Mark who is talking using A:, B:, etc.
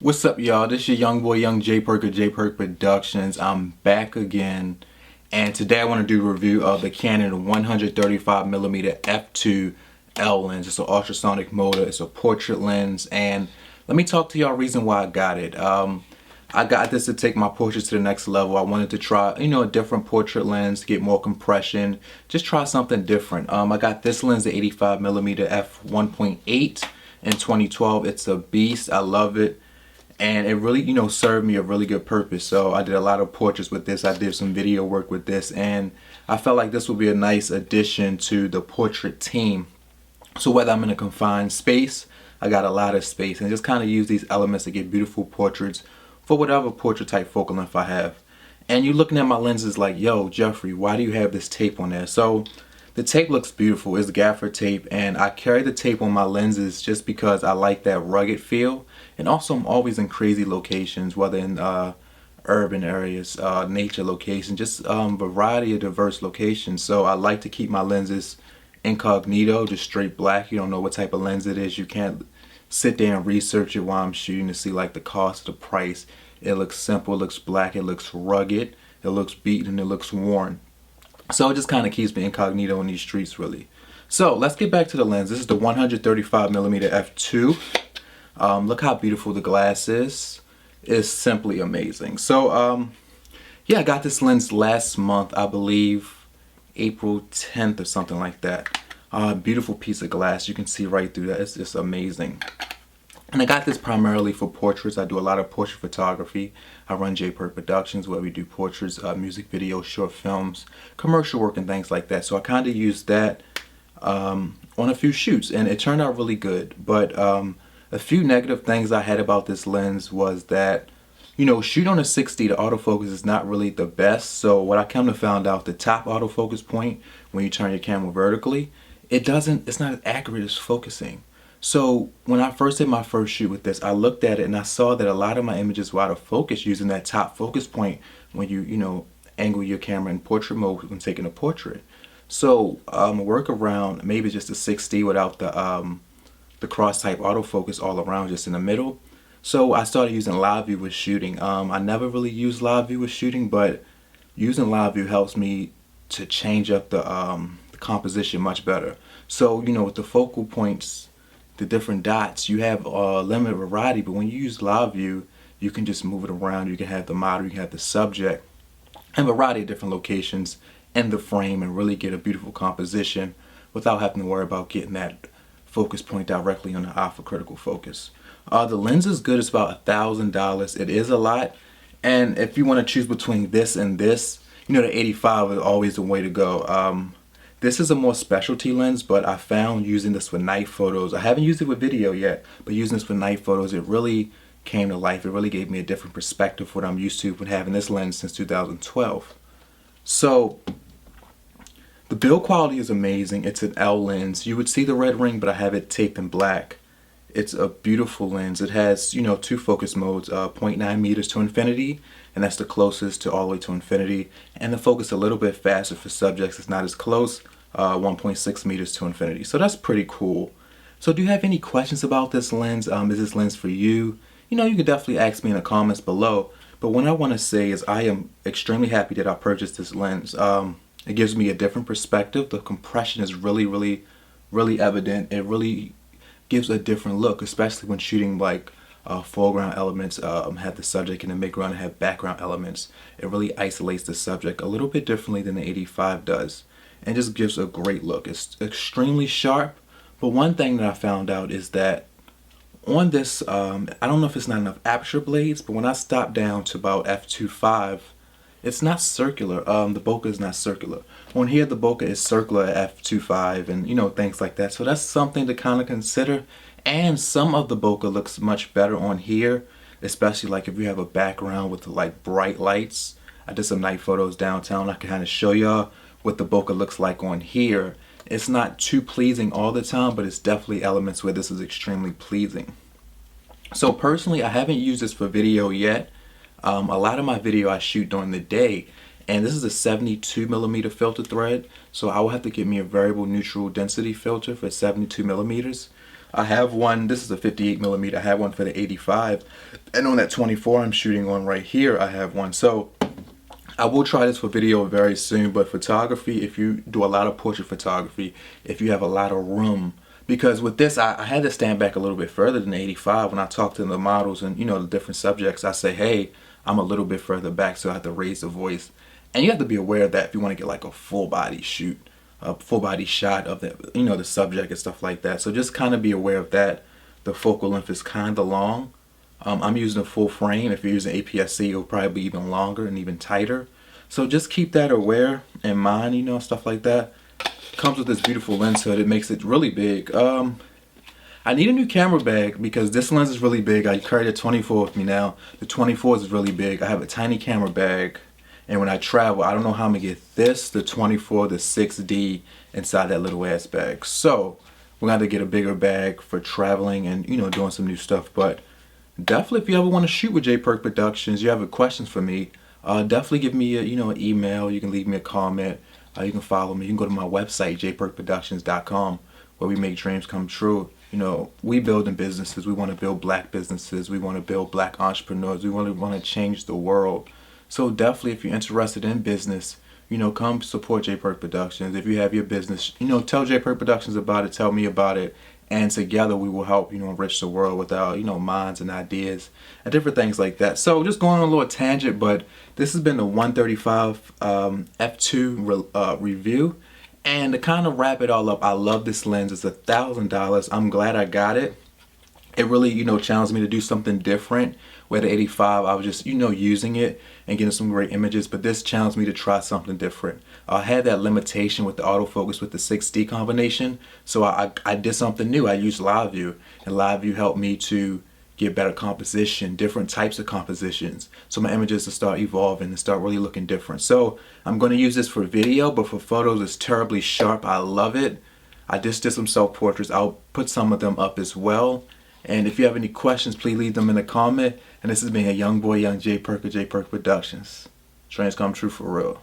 A: What's up, y'all? This is your young boy, young J.Perk of J.Perk Productions. I'm back again, and today I want to do a review of the Canon 135mm f2 L lens. It's an ultrasonic motor. It's a portrait lens, and let me talk to y'all reason why I got it. I got this to take my portraits to the next level. I wanted to try, a different portrait lens to get more compression. Just try something different. I got this lens, the 85mm f1.8 in 2012. It's a beast. I love it. And it really, served me a really good purpose. So I did a lot of portraits with this. I did some video work with this, and I felt like this would be a nice addition to the portrait team. So whether I'm in a confined space, I got a lot of space, and just kind of use these elements to get beautiful portraits for whatever portrait type focal length I have. And you're looking at my lenses like, yo, Jeffrey, why do you have this tape on there? So the tape looks beautiful. It's gaffer tape, and I carry the tape on my lenses just because I like that rugged feel. And also, I'm always in crazy locations, whether in urban areas, nature locations, just variety of diverse locations. So I like to keep my lenses incognito, just straight black. You don't know what type of lens it is. You can't sit there and research it while I'm shooting to see like the cost, the price. It looks simple, it looks black, it looks rugged, it looks beaten, and it looks worn. So it just kind of keeps me incognito in these streets, really. So let's get back to the lens. This is the 135mm f2. Look how beautiful the glass is. It's simply amazing. So yeah, I got this lens last month, I believe April 10th or something like that. Beautiful piece of glass. You can see right through that. It's just amazing. And I got this primarily for portraits. I do a lot of portrait photography. I run J.Perk Productions, where we do portraits, music videos, short films, commercial work, and things like that. So I kind of used that on a few shoots, and it turned out really good. But a few negative things I had about this lens was that, shoot on a 60, the autofocus is not really the best. So what I kind of found out, the top autofocus point, when you turn your camera vertically, it's not as accurate as focusing. So when I first did my first shoot with this, I looked at it and I saw that a lot of my images were out of focus using that top focus point when you angle your camera in portrait mode when taking a portrait. So work around maybe just a 60 without the cross type autofocus all around, just in the middle. So I started using live view with shooting. I never really used live view with shooting, but using live view helps me to change up the composition much better. So with the focal points, the different dots, you have a limited variety, but when you use live view, you can just move it around. You can have the model, you can have the subject, and a variety of different locations in the frame, and really get a beautiful composition without having to worry about getting that focus point directly on the eye for critical focus. The lens is good. It's about $1,000. It is a lot, and if you want to choose between this and this, the 85 is always the way to go. This is a more specialty lens, but I found using this for night photos, I haven't used it with video yet, but using this for night photos, it really came to life. It really gave me a different perspective for what I'm used to when having this lens since 2012. So the build quality is amazing. It's an L lens. You would see the red ring, but I have it taped in black. It's a beautiful lens. It has, two focus modes, 0.9 meters to infinity, and that's the closest to all the way to infinity. And the focus a little bit faster for subjects. It's not as close, 1.6 meters to infinity. So that's pretty cool. So do you have any questions about this lens? Is this lens for you? You can definitely ask me in the comments below. But what I want to say is I am extremely happy that I purchased this lens. It gives me a different perspective. The compression is really evident. It really gives a different look, especially when shooting like foreground elements, have the subject in the midground, and have background elements. It really isolates the subject a little bit differently than the 85 does, and just gives a great look. It's extremely sharp, but one thing that I found out is that on this, I don't know if it's not enough aperture blades, but when I stop down to about f2.5, it's not circular. The bokeh is not circular. On here, the bokeh is circular at f2.5, and things like that. So that's something to kind of consider. And some of the bokeh looks much better on here, especially like if you have a background with like bright lights. I did some night photos downtown. I can kind of show y'all what the bokeh looks like on here. It's not too pleasing all the time, but it's definitely elements where this is extremely pleasing. So personally, I haven't used this for video yet. A lot of my video I shoot during the day, and this is a 72mm filter thread, so I will have to get me a variable neutral density filter for 72mm. I have one, this is a 58mm, I have one for the 85, and on that 24 I'm shooting on right here, I have one. So I will try this for video very soon, but photography, if you do a lot of portrait photography, if you have a lot of room, because with this, I had to stand back a little bit further than the 85 when I talk to the models and, you know, the different subjects. I say, hey, I'm a little bit further back, so I have to raise the voice. And you have to be aware of that if you want to get like a full body shoot, a full body shot of the, you know, the subject and stuff like that. So just kind of be aware of that. The focal length is kind of long. I'm using a full frame. If you're using APS-C, it'll probably be even longer and even tighter. So just keep that aware in mind, you know, stuff like that. Comes with this beautiful lens hood. It makes it really big. I need a new camera bag because this lens is really big. I carry the 24 with me now. The 24 is really big. I have a tiny camera bag, and when I travel, I don't know how I'm gonna get this, the 24, the 6D inside that little ass bag. So we're gonna have to get a bigger bag for traveling and, you know, doing some new stuff. But definitely, if you ever want to shoot with J.Perk Productions, you have questions for me, definitely give me a, you know, an email. You can leave me a comment. You can follow me. You can go to my website, jperkproductions.com, where we make dreams come true. You know, we build in businesses. We want to build black businesses. We want to build black entrepreneurs. We want to change the world. So definitely, if you're interested in business, you know, come support J.Perk Productions. If you have your business, you know, tell J.Perk Productions about it. Tell me about it. And together we will help, you know, enrich the world with our, you know, minds and ideas and different things like that. So just going on a little tangent, but this has been the 135 f2 review. And to kind of wrap it all up, I love this lens. It's $1,000. I'm glad I got it. It really, you know, challenged me to do something different. Where the 85, I was just, you know, using it and getting some great images. But this challenged me to try something different. I had that limitation with the autofocus with the 6D combination. So I did something new. I used live view. And live view helped me to get better composition, different types of compositions. So my images will start evolving and start really looking different. So I'm going to use this for video, but for photos it's terribly sharp. I love it. I just did some self-portraits. I'll put some of them up as well. And if you have any questions, please leave them in the comment. And this has been a young boy, young J.Perk of J.Perk Productions. Dreams come true for real.